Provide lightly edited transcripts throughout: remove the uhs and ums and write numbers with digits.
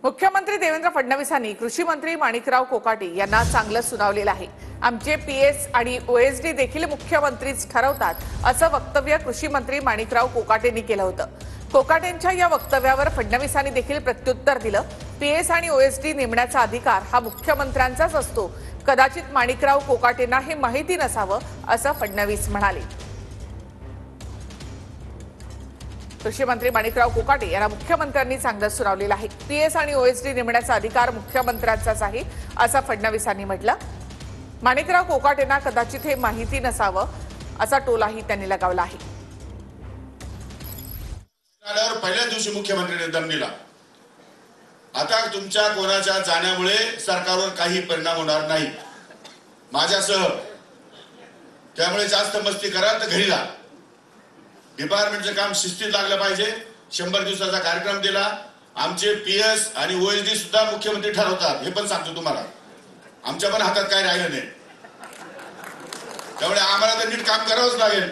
मुख्यमंत्री देवेंद्र फडणवीसांनी कृषी मंत्री माणिकराव कोकाटे यांना चांगलं सुनावलेलं आहे। आमचे पीएस आणि ओएसडी देखील मुख्यमंत्रीच ठरवतात असं वक्तव्य कृषी मंत्री माणिकराव कोकाटेंनी केलं होतं। कोकाटेंच्या या वक्तव्यावर फडणवीसांनी देखील प्रत्युत्तर दिलं। पीएस आणि ओएसडी नेमण्याचा अधिकार हा मुख्यमंत्र्यांचाच असतो, कदाचित माणिकराव कोकाटेंना हे माहिती नसावं असं फडणवीस म्हणाले। कृषी मंत्री माणिकराव कोकाटे यांना मुख्यमंत्र्यांनी चांगलं सुनावलेलं आहे। पीएस आणि ओएसडी नेमण्याचा अधिकार मुख्यमंत्र्यांचाच आहे असं फडणवीसांनी म्हटलं। माणिकराव कोकाटेंना कदाचित हे माहिती नसावं असा टोलाही त्यांनी लगावला आहे। पहिल्या दिवशी मुख्यमंत्र्यांनी दम दिला। आता तुमच्या कोणाच्या जाण्यामुळे सरकारवर काही परिणाम होणार नाही माझ्यासह, त्यामुळे जास्त मस्ती करा तर घरी जा। डिपार्टमेंटचं काम शिस्तीत लागलं पाहिजे। 100 दिवसाचा कार्यक्रम दिला। आमचे पीएस आणि ओएसडी सुद्धा मुख्यमंत्री ठरवतात, हे पण सांगतो तुम्हाला। आमच्या पण हातात काय राहिलं नाही, त्यामुळे आम्हाला तर नीट काम करावंच लागेल।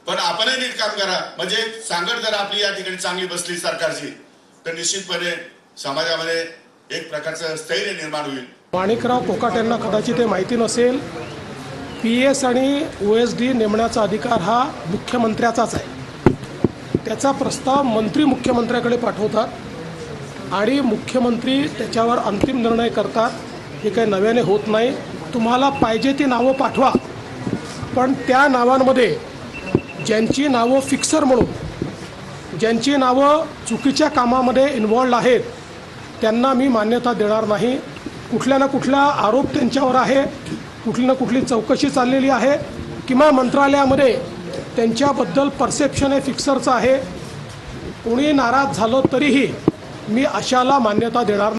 पण आपणही नीट काम करा, म्हणजे सांगड जर आपली या ठिकाणी चांगली बसली सरकारची, तर निश्चितपणे समाजामध्ये एक प्रकारचं स्थैर्य निर्माण होईल। माणिकराव कोकाटेंना कदाचित हे माहिती नसेल, पीएस आणि ओएसडी नेमण्याचा अधिकार हा मुख्यमंत्र्याचाच आहे। त्याचा प्रस्ताव मंत्री मुख्यमंत्र्याकडे पाठवतात आणि मुख्यमंत्री त्याच्यावर अंतिम निर्णय करतात। हे काही नव्याने होत नाही। तुम्हाला पाहिजे ती नावं पाठवा, पण त्या नावांमध्ये ज्यांची नावं फिक्सर म्हणून, ज्यांची नावं चुकीच्या कामामध्ये इन्व्हॉल्ड आहेत, त्यांना मी मान्यता देणार नाही। कुठल्या ना कुठला आरोप त्यांच्यावर आहे, कुठली ना कुठली चौकशी चाललेली आहे, किंवा मंत्रालयामध्ये त्यांच्याबद्दल परसेप्शन हे फिक्सरचं आहे। कोणी नाराज झालं तरीही मी अशाला मान्यता देणार नाही।